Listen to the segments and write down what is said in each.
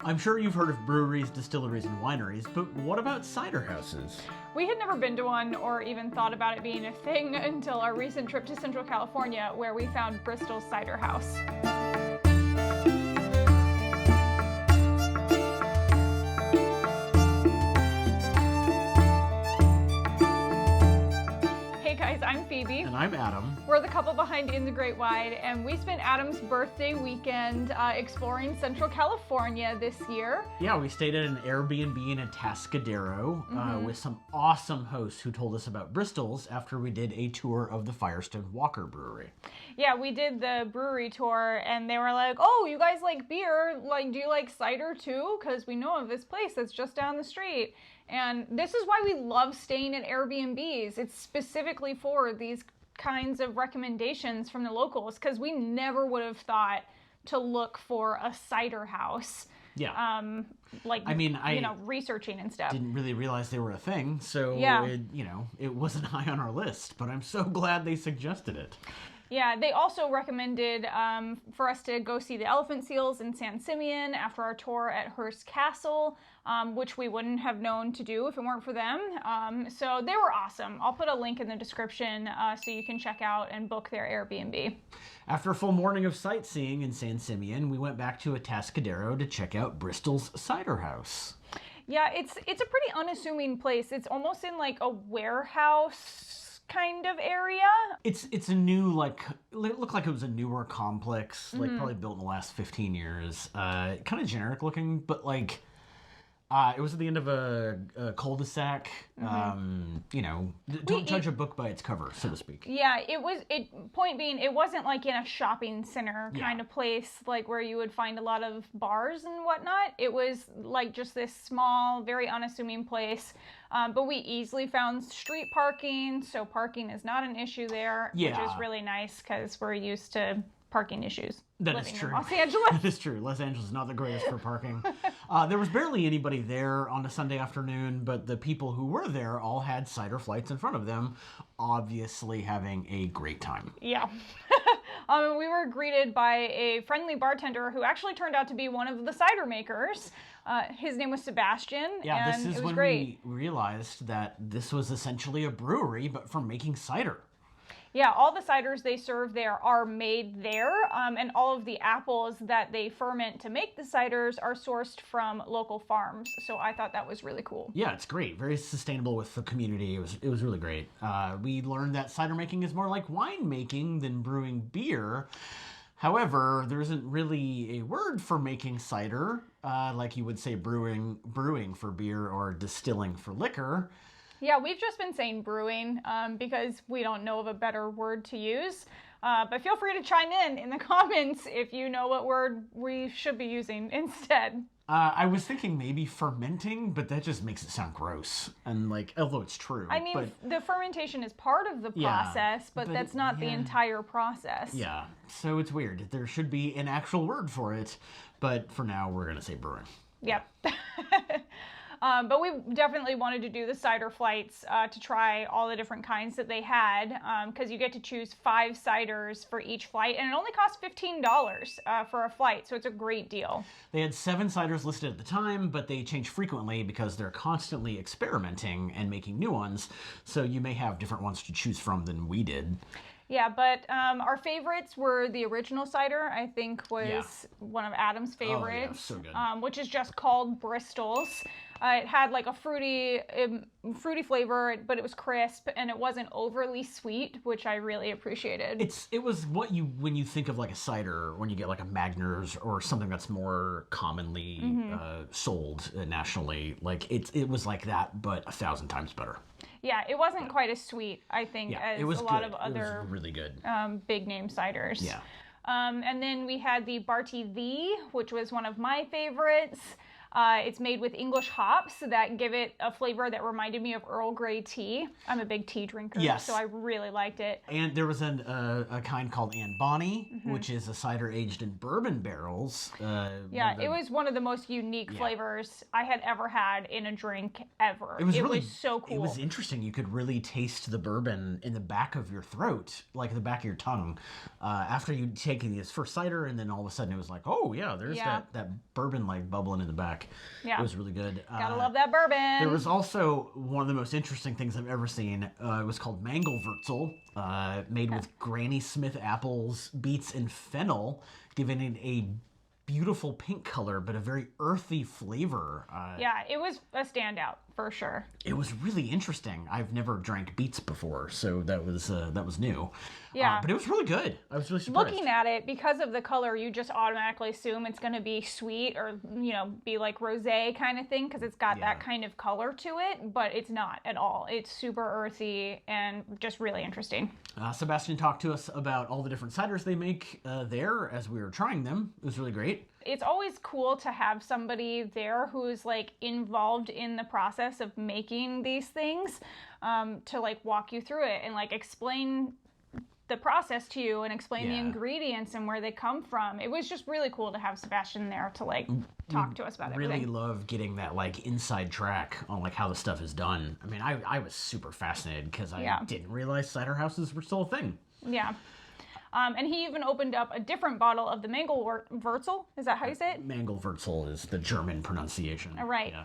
I'm sure you've heard of breweries, distilleries, and wineries, but what about cider houses? We had never been to one or even thought about it being a thing until our recent trip to Central California, where we found Bristols Cider House. Hey guys, I'm Phoebe. And I'm Adam. We're the couple behind In the Great Wide, and we spent Adam's birthday weekend exploring Central California this year. Yeah, we stayed at an Airbnb in Atascadero with some awesome hosts who told us about Bristol's after we did a tour of the Firestone Walker Brewery. Yeah, we did the brewery tour, and they were like, "Oh, you guys like beer? Like, do you like cider too? Because we know of this place that's just down the street." And this is why we love staying at Airbnbs. It's specifically for these kinds of recommendations from the locals, because we never would have thought to look for a cider house. Yeah. Researching and stuff. Didn't really realize they were a thing, so Yeah. it wasn't high on our list, but I'm so glad they suggested it. Yeah, they also recommended for us to go see the elephant seals in San Simeon after our tour at Hearst Castle, which we wouldn't have known to do if it weren't for them. So they were awesome. I'll put a link in the description so you can check out and book their Airbnb. After a full morning of sightseeing in San Simeon, we went back to Atascadero to check out Bristol's Cider House. Yeah, it's a pretty unassuming place. It's almost in like a warehouse kind of area. It's a new, it looked like it was a newer complex, probably built in the last 15 years. Kind of generic looking, but it was at the end of a cul-de-sac. Don't judge a book by its cover, so to speak. Yeah, point being, it wasn't like in a shopping center kind of place, like where you would find a lot of bars and whatnot. It was like just this small, very unassuming place. But we easily found street parking, so parking is not an issue there, which is really nice because we're used to parking issues. That is true. In Los Angeles. That is true. Los Angeles is not the greatest for parking. There was barely anybody there on a Sunday afternoon, but the people who were there all had Cider Flights in front of them, obviously having a great time. Yeah. We were greeted by a friendly bartender who actually turned out to be one of the cider-makers. His name was Sebastian, yeah, and this is it was when great. we realized that this was essentially a brewery, but for making cider. Yeah, all the ciders they serve there are made there, and all of the apples that they ferment to make the ciders are sourced from local farms. So I thought that was really cool. Yeah, it's great. Very sustainable with the community. It was really great. We learned that cider making is more like wine making than brewing beer. However, there isn't really a word for making cider, like you would say brewing for beer or distilling for liquor. Yeah, we've just been saying brewing because we don't know of a better word to use. But feel free to chime in the comments if you know what word we should be using instead. I was thinking maybe fermenting, but that just makes it sound gross. And although it's true. I mean, the fermentation is part of the process, but that's not the entire process. Yeah, so it's weird. There should be an actual word for it, but for now we're going to say brewing. Yep. But we definitely wanted to do the cider flights to try all the different kinds that they had, because you get to choose 5 ciders for each flight, and it only costs $15 for a flight, so it's a great deal. They had 7 ciders listed at the time, but they change frequently because they're constantly experimenting and making new ones, so you may have different ones to choose from than we did. Yeah, but our favorites were the original cider, I think was one of Adam's favorites. Oh, yeah, so good. Which is just called Bristol's. It had like a fruity flavor, but it was crisp and it wasn't overly sweet, which I really appreciated. It was when you think of like a cider, when you get like a Magners or something that's more commonly sold nationally, it was like that, but 1,000 times better. Yeah, it wasn't quite as sweet, I think, as it was a lot good. of other It was really good. big name ciders. Yeah. And then we had the Barty V, which was one of my favorites. It's made with English hops that give it a flavor that reminded me of Earl Grey tea. I'm a big tea drinker, Yes. so I really liked it. And there was a kind called Anne Bonny, which is a cider aged in bourbon barrels. Yeah, it was one of the most unique flavors I had ever had in a drink ever. It was so cool. It was interesting. You could really taste the bourbon in the back of your throat, like the back of your tongue, after you'd taken this first cider, and then all of a sudden it was like, oh yeah, there's that bourbon like bubbling in the back. Yeah. It was really good. Gotta love that bourbon. There was also one of the most interesting things I've ever seen. It was called Mangelwurzel, made with Granny Smith apples, beets, and fennel, giving it a beautiful pink color, but a very earthy flavor. Yeah, it was a standout for sure. It was really interesting. I've never drank beets before, so that was new. Yeah, but it was really good. I was really surprised. Looking at it, because of the color, you just automatically assume it's going to be sweet or be like rosé kind of thing because it's got that kind of color to it, but it's not at all. It's super earthy and just really interesting. Sebastian talked to us about all the different ciders they make there as we were trying them. It was really great. It's always cool to have somebody there who's like involved in the process of making these things, to like walk you through it and like explain the process to you and explain the ingredients and where they come from. It was just really cool to have Sebastian there to like talk to us about everything. Really love getting that like inside track on like how the stuff is done. I mean, I was super fascinated because I didn't realize cider houses were still a thing. Yeah. And he even opened up a different bottle of the Mangelwurzel. Is that how you say it? Mangelwurzel is the German pronunciation. Right.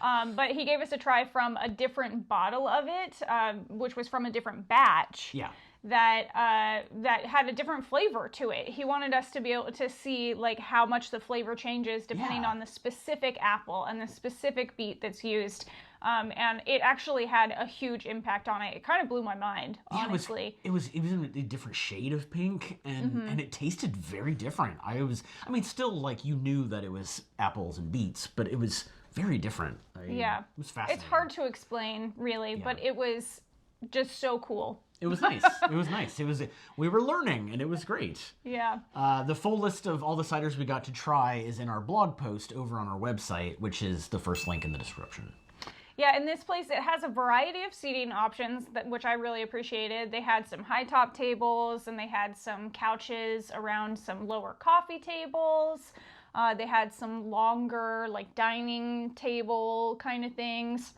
Yeah. But he gave us a try from a different bottle of it, which was from a different batch. Yeah. That had a different flavor to it. He wanted us to be able to see like how much the flavor changes depending on the specific apple and the specific beet that's used. And it actually had a huge impact on it. It kind of blew my mind, honestly. It was in a different shade of pink, and it tasted very different. Still like you knew that it was apples and beets, but it was very different. It was fascinating. It's hard to explain, really, but it was just so cool. It was nice. We were learning, and it was great. Yeah. The full list of all the ciders we got to try is in our blog post over on our website, which is the first link in the description. Yeah, in this place, it has a variety of seating options, which I really appreciated. They had some high top tables, and they had some couches around some lower coffee tables. They had some longer, like, dining table kind of things.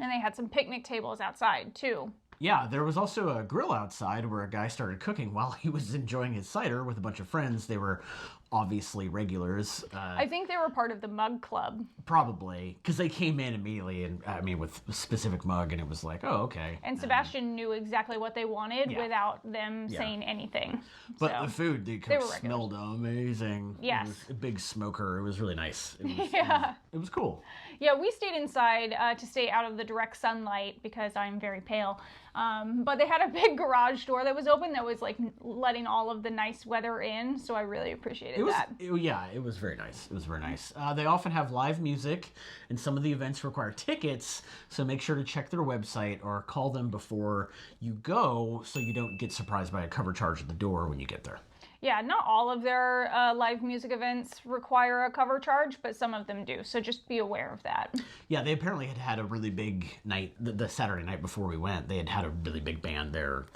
And they had some picnic tables outside, too. Yeah, there was also a grill outside where a guy started cooking while he was enjoying his cider with a bunch of friends. They were obviously regulars. I think they were part of the mug club. Probably, because they came in immediately, and with a specific mug, and it was like, oh, okay. And Sebastian knew exactly what they wanted without them saying anything. But the food they smelled amazing. Yes. It was a big smoker. It was really nice. It was cool. Yeah, we stayed inside to stay out of the direct sunlight because I'm very pale. But they had a big garage door that was open that was like letting all of the nice weather in, so I really appreciated that. It was very nice. It was very nice. They often have live music, and some of the events require tickets, so make sure to check their website or call them before you go so you don't get surprised by a cover charge at the door when you get there. Yeah, not all of their live music events require a cover charge, but some of them do, so just be aware of that. Yeah, they apparently had a really big night, the Saturday night before we went, they had a really big band there.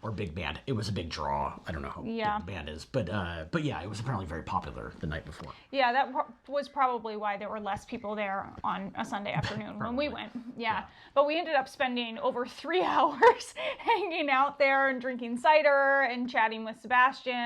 Or big band. It was a big draw. I don't know how big the band is, but yeah, it was apparently very popular the night before. Yeah, that was probably why there were less people there on a Sunday afternoon when we went. Yeah, but we ended up spending over 3 hours hanging out there and drinking cider and chatting with Sebastian.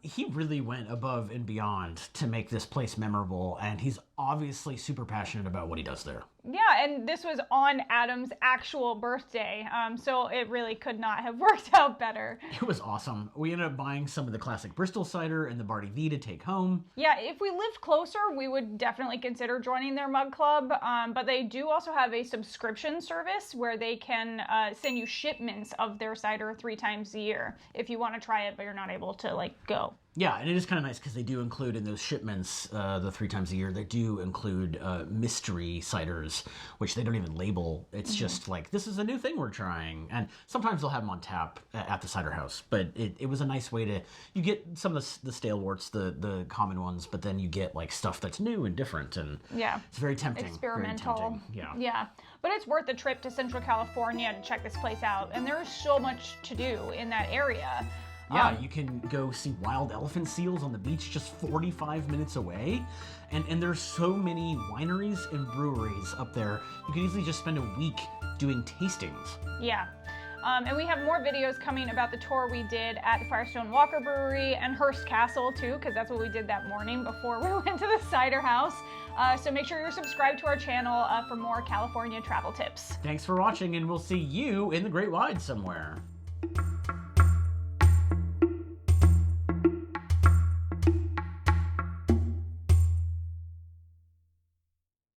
He really went above and beyond to make this place memorable, and he's obviously super passionate about what he does there. Yeah, and this was on Adam's actual birthday, so it really could not have worked out better. It was awesome. We ended up buying some of the classic Bristols cider and the Barty V to take home. Yeah, if we lived closer, we would definitely consider joining their mug club, but they do also have a subscription service where they can send you shipments of their cider 3 times a year if you want to try it, but you're not able to, go. Yeah, and it is kind of nice because they do include in those shipments, the 3 times a year, they do include mystery ciders, which they don't even label. It's just like, this is a new thing we're trying. And sometimes they'll have them on tap at the cider house. But it was a nice way to, you get some of the staleworts, the common ones, but then you get like stuff that's new and different. And yeah, it's very tempting. experimental. Very tempting. Yeah. Yeah, but it's worth the trip to Central California to check this place out. And there's so much to do in that area. Yeah, you can go see wild elephant seals on the beach just 45 minutes away. And there's so many wineries and breweries up there. You could easily just spend a week doing tastings. Yeah. And we have more videos coming about the tour we did at the Firestone Walker Brewery and Hearst Castle too, because that's what we did that morning before we went to the Cider House. So make sure you're subscribed to our channel for more California travel tips. Thanks for watching, and we'll see you in the Great Wide somewhere.